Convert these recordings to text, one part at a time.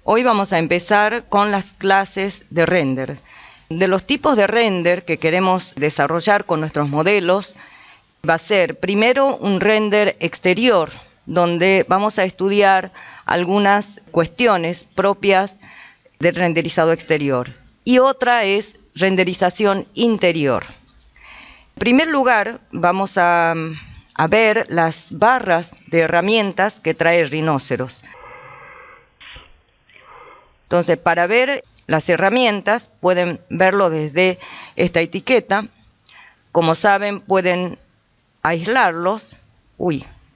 Hoy vamos a empezar con las clases de render. De los tipos de render que queremos desarrollar con nuestros modelos, va a ser primero un render exterior, donde vamos a estudiar algunas cuestiones propias del renderizado exterior. Y otra es renderización interior. En primer lugar, vamos a ver las barras de herramientas que trae Rhinoceros. Entonces, para ver las herramientas, pueden verlo desde esta etiqueta. Como saben, pueden aislarlos.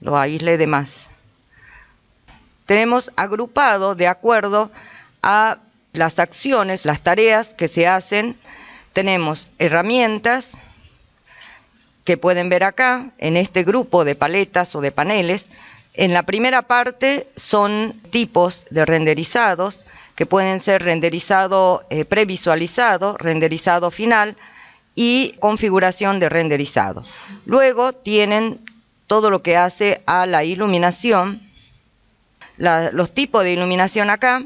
Lo aislé de más. Tenemos agrupado de acuerdo a las acciones, las tareas que se hacen. Tenemos herramientas que pueden ver acá, en este grupo de paletas o de paneles. En la primera parte son tipos de renderizados, que pueden ser renderizado previsualizado, renderizado final y configuración de renderizado. Luego tienen todo lo que hace a la iluminación, los tipos de iluminación acá,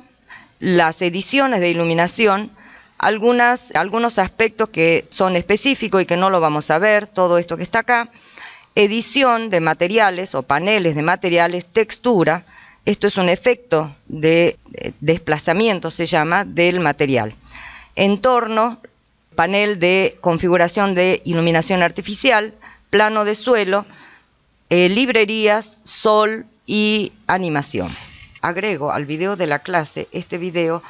las ediciones de iluminación, algunos aspectos que son específicos y que no lo vamos a ver, todo esto que está acá, edición de materiales o paneles de materiales, textura. Esto es un efecto de desplazamiento, se llama, del material. Entorno, panel de configuración de iluminación artificial, plano de suelo, librerías, sol y animación. Agrego al video de la clase este video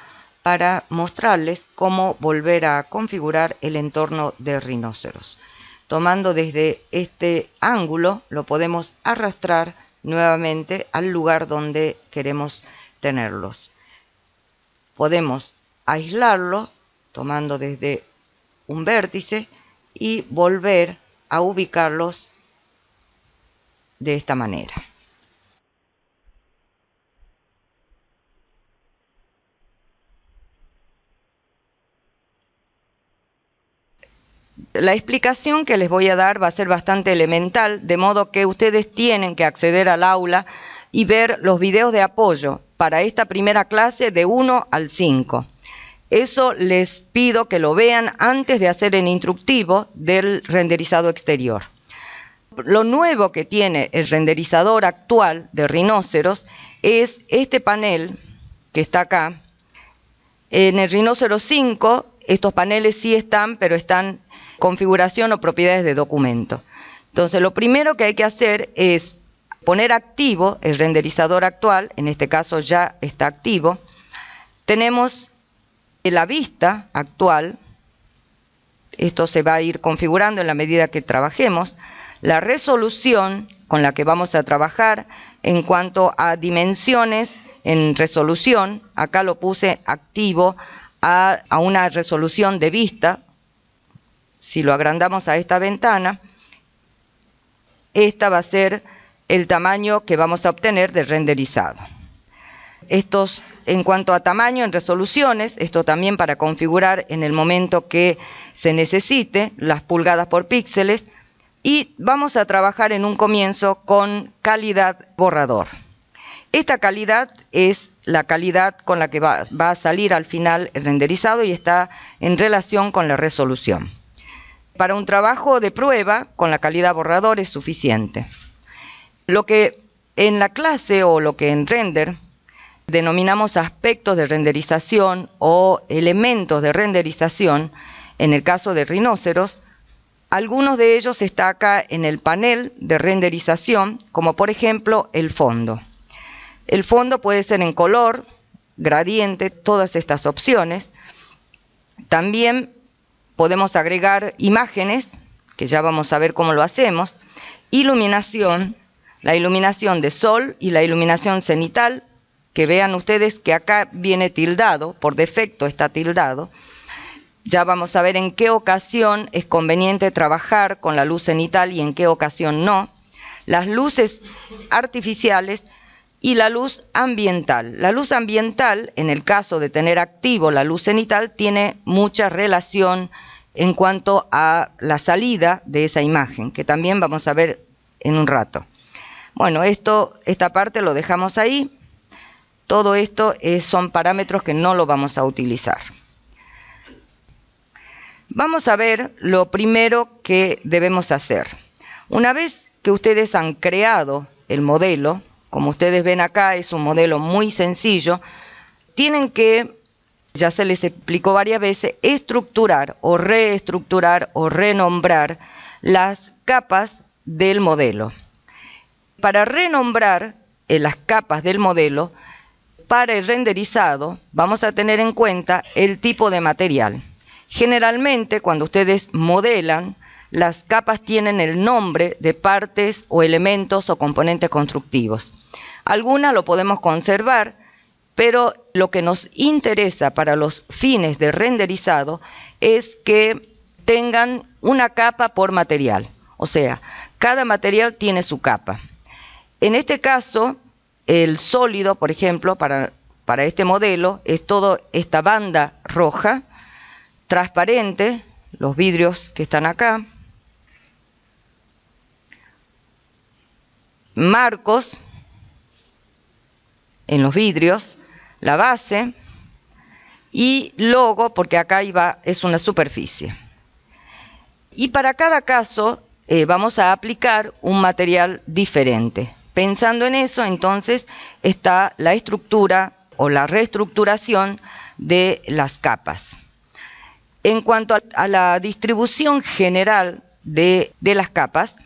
para mostrarles cómo volver a configurar el entorno de Rhinoceros. Tomando desde este ángulo, lo podemos arrastrar nuevamente al lugar donde queremos tenerlos. Podemos aislarlo tomando desde un vértice y volver a ubicarlos de esta manera. La explicación que les voy a dar va a ser bastante elemental, de modo que ustedes tienen que acceder al aula y ver los videos de apoyo para esta primera clase de 1 al 5. Eso les pido que lo vean antes de hacer el instructivo del renderizado exterior. Lo nuevo que tiene el renderizador actual de Rhinoceros es este panel que está acá. En el Rhinoceros 5 estos paneles sí están, pero están configuración o propiedades de documento. Entonces, lo primero que hay que hacer es poner activo el renderizador actual, en este caso ya está activo. Tenemos la vista actual, esto se va a ir configurando en la medida que trabajemos, la resolución con la que vamos a trabajar en cuanto a dimensiones en resolución, acá lo puse activo a una resolución de vista. Si lo agrandamos a esta ventana, esta va a ser el tamaño que vamos a obtener del renderizado. Estos, en cuanto a tamaño en resoluciones, esto también para configurar en el momento que se necesite, las pulgadas por píxeles, y vamos a trabajar en un comienzo con calidad borrador. Esta calidad es la calidad con la que va a salir al final el renderizado y está en relación con la resolución. Para un trabajo de prueba, con la calidad borrador es suficiente. Lo que en la clase o lo que en render denominamos aspectos de renderización o elementos de renderización, en el caso de Rhinoceros, algunos de ellos está acá en el panel de renderización, como por ejemplo el fondo. El fondo puede ser en color, gradiente, todas estas opciones. También podemos agregar imágenes, que ya vamos a ver cómo lo hacemos. Iluminación, la iluminación de sol y la iluminación cenital, que vean ustedes que acá viene tildado, por defecto está tildado. Ya vamos a ver en qué ocasión es conveniente trabajar con la luz cenital y en qué ocasión no. Las luces artificiales y la luz ambiental. La luz ambiental, en el caso de tener activo la luz cenital, tiene mucha relación en cuanto a la salida de esa imagen, que también vamos a ver en un rato. Bueno, esta parte lo dejamos ahí. Todo esto son parámetros que no lo vamos a utilizar. Vamos a ver lo primero que debemos hacer. Una vez que ustedes han creado el modelo, como ustedes ven acá, es un modelo muy sencillo, tienen que, ya se les explicó varias veces, estructurar o renombrar las capas del modelo. Para renombrar las capas del modelo, para el renderizado vamos a tener en cuenta el tipo de material. Generalmente, cuando ustedes modelan, las capas tienen el nombre de partes o elementos o componentes constructivos. Algunas lo podemos conservar, pero lo que nos interesa para los fines de renderizado es que tengan una capa por material. O sea, cada material tiene su capa. En este caso, el sólido, por ejemplo, para este modelo, es toda esta banda roja, transparente, los vidrios que están acá, marcos en los vidrios, la base y logo, porque acá es una superficie. Y para cada caso vamos a aplicar un material diferente. Pensando en eso, entonces, está la estructura o la reestructuración de las capas. En cuanto a la distribución general de las capas,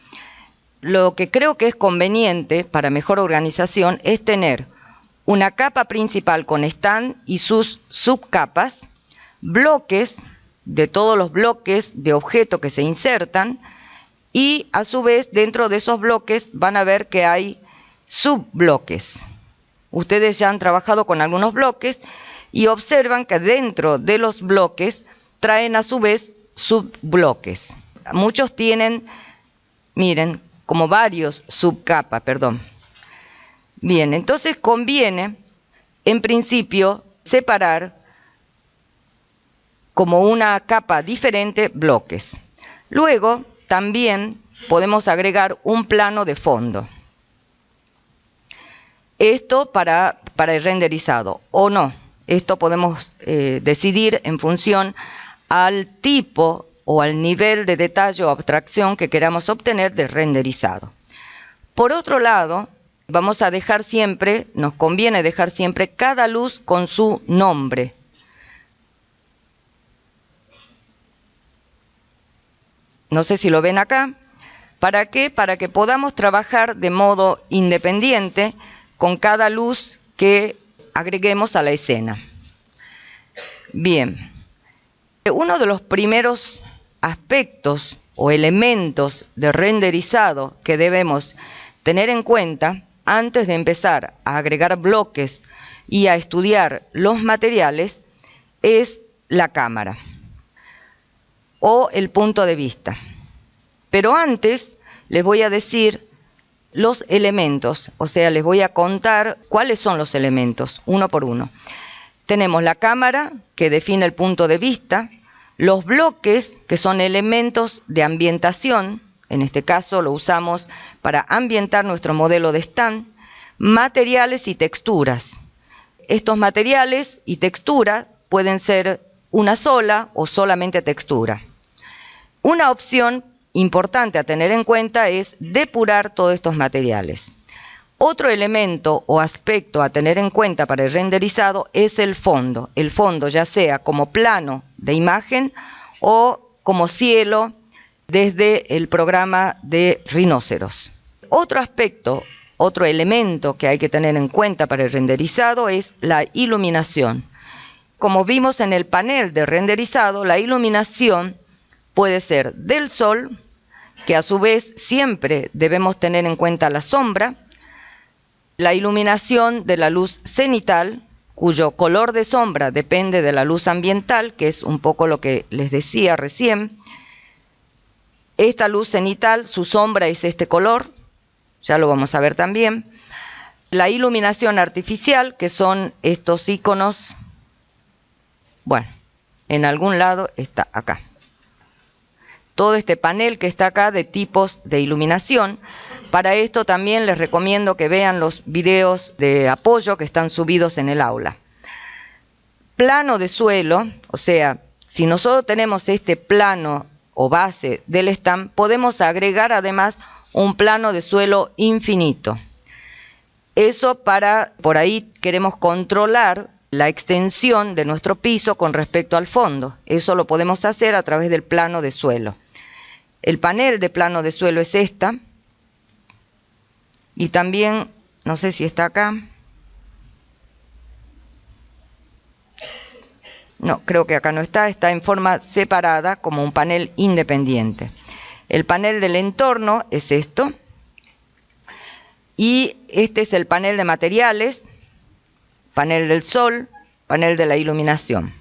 lo que creo que es conveniente para mejor organización es tener una capa principal con stand y sus subcapas, bloques de todos los bloques de objeto que se insertan, y a su vez dentro de esos bloques van a ver que hay subbloques. Ustedes ya han trabajado con algunos bloques y observan que dentro de los bloques traen a su vez subbloques. Muchos tienen, miren, como varios subcapas, perdón. Bien, entonces conviene, en principio, separar como una capa diferente bloques. Luego, también podemos agregar un plano de fondo. Esto para el renderizado, o no. Esto podemos decidir en función al tipo o al nivel de detalle o abstracción que queramos obtener del renderizado. Por otro lado, vamos a dejar siempre, nos conviene dejar siempre cada luz con su nombre. No sé si lo ven acá. ¿Para qué? Para que podamos trabajar de modo independiente con cada luz que agreguemos a la escena. Bien. Uno de los primeros aspectos o elementos de renderizado que debemos tener en cuenta antes de empezar a agregar bloques y a estudiar los materiales es la cámara o el punto de vista. Pero antes les voy a decir los elementos, o sea, les voy a contar cuáles son los elementos, uno por uno. Tenemos la cámara, que define el punto de vista, los bloques, que son elementos de ambientación, en este caso lo usamos para ambientar nuestro modelo de stand, materiales y texturas. Estos materiales y textura pueden ser una sola o solamente textura. Una opción importante a tener en cuenta es depurar todos estos materiales. Otro elemento o aspecto a tener en cuenta para el renderizado es el fondo. El fondo ya sea como plano de imagen o como cielo desde el programa de Rhinoceros. Otro aspecto, otro elemento que hay que tener en cuenta para el renderizado es la iluminación. Como vimos en el panel de renderizado, la iluminación puede ser del sol, que a su vez siempre debemos tener en cuenta la sombra, la iluminación de la luz cenital, cuyo color de sombra depende de la luz ambiental, que es un poco lo que les decía recién. Esta luz cenital, su sombra es este color, ya lo vamos a ver también. La iluminación artificial, que son estos iconos, bueno, en algún lado está acá. Todo este panel que está acá de tipos de iluminación, Para esto también les recomiendo que vean los videos de apoyo que están subidos en el aula. Plano de suelo, o sea, si nosotros tenemos este plano o base del stand, podemos agregar además un plano de suelo infinito. Eso por ahí queremos controlar la extensión de nuestro piso con respecto al fondo. Eso lo podemos hacer a través del plano de suelo. El panel de plano de suelo es esta. Y también, no sé si está acá. No, creo que acá no está. Está en forma separada como un panel independiente. El panel del entorno es esto. Y este es el panel de materiales, panel del sol, panel de la iluminación.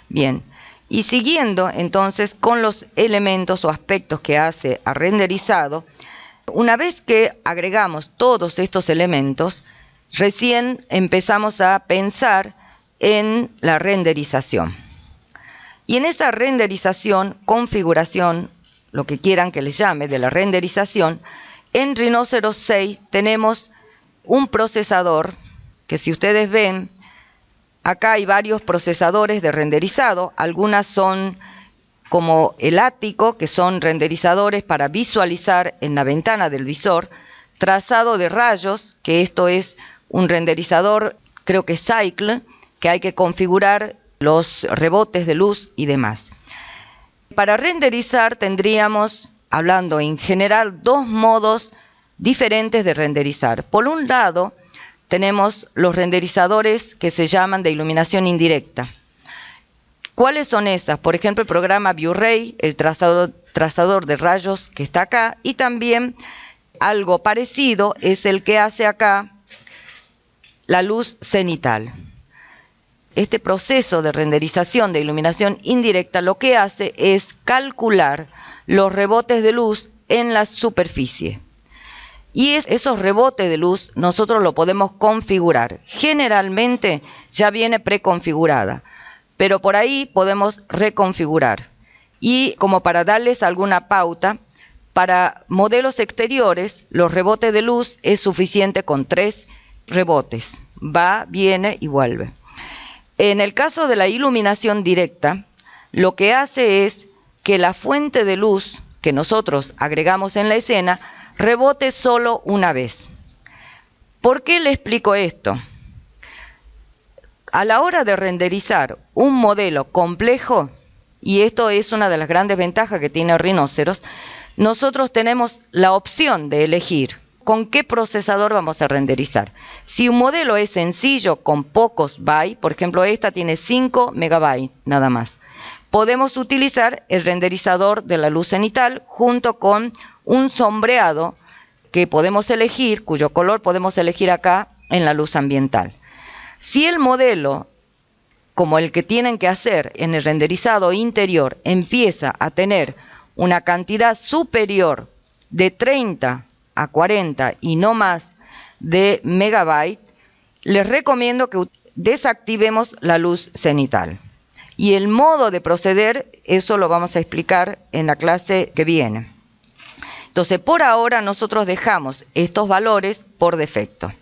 Bien, y siguiendo entonces con los elementos o aspectos que hace a renderizado, una vez que agregamos todos estos elementos, recién empezamos a pensar en la renderización. Y en esa renderización, configuración, lo que quieran que les llame de la renderización, en Rhinoceros 6 tenemos un procesador que, si ustedes ven, acá hay varios procesadores de renderizado. Algunas son como el ático, que son renderizadores para visualizar en la ventana del visor, trazado de rayos, que esto es un renderizador, creo que Cycle, que hay que configurar los rebotes de luz y demás. Para renderizar tendríamos, hablando en general, dos modos diferentes de renderizar. Por un lado, tenemos los renderizadores que se llaman de iluminación indirecta. ¿Cuáles son esas? Por ejemplo, el programa ViewRay, el trazador de rayos que está acá, y también algo parecido es el que hace acá la luz cenital. Este proceso de renderización de iluminación indirecta lo que hace es calcular los rebotes de luz en la superficie. Y esos rebotes de luz nosotros lo podemos configurar. Generalmente ya viene preconfigurada, pero por ahí podemos reconfigurar. Y como para darles alguna pauta, para modelos exteriores los rebotes de luz es suficiente con 3 rebotes. Va, viene y vuelve. En el caso de la iluminación directa, lo que hace es que la fuente de luz que nosotros agregamos en la escena rebote solo una vez. ¿Por qué le explico esto? A la hora de renderizar un modelo complejo, y esto es una de las grandes ventajas que tiene Rhinoceros, nosotros tenemos la opción de elegir con qué procesador vamos a renderizar. Si un modelo es sencillo, con pocos bytes, por ejemplo esta tiene 5 megabytes nada más, podemos utilizar el renderizador de la luz cenital junto con un sombreado que podemos elegir, cuyo color podemos elegir acá en la luz ambiental. Si el modelo, como el que tienen que hacer en el renderizado interior, empieza a tener una cantidad superior de 30 a 40 y no más de megabytes, les recomiendo que desactivemos la luz cenital. Y el modo de proceder, eso lo vamos a explicar en la clase que viene. Entonces, por ahora nosotros dejamos estos valores por defecto.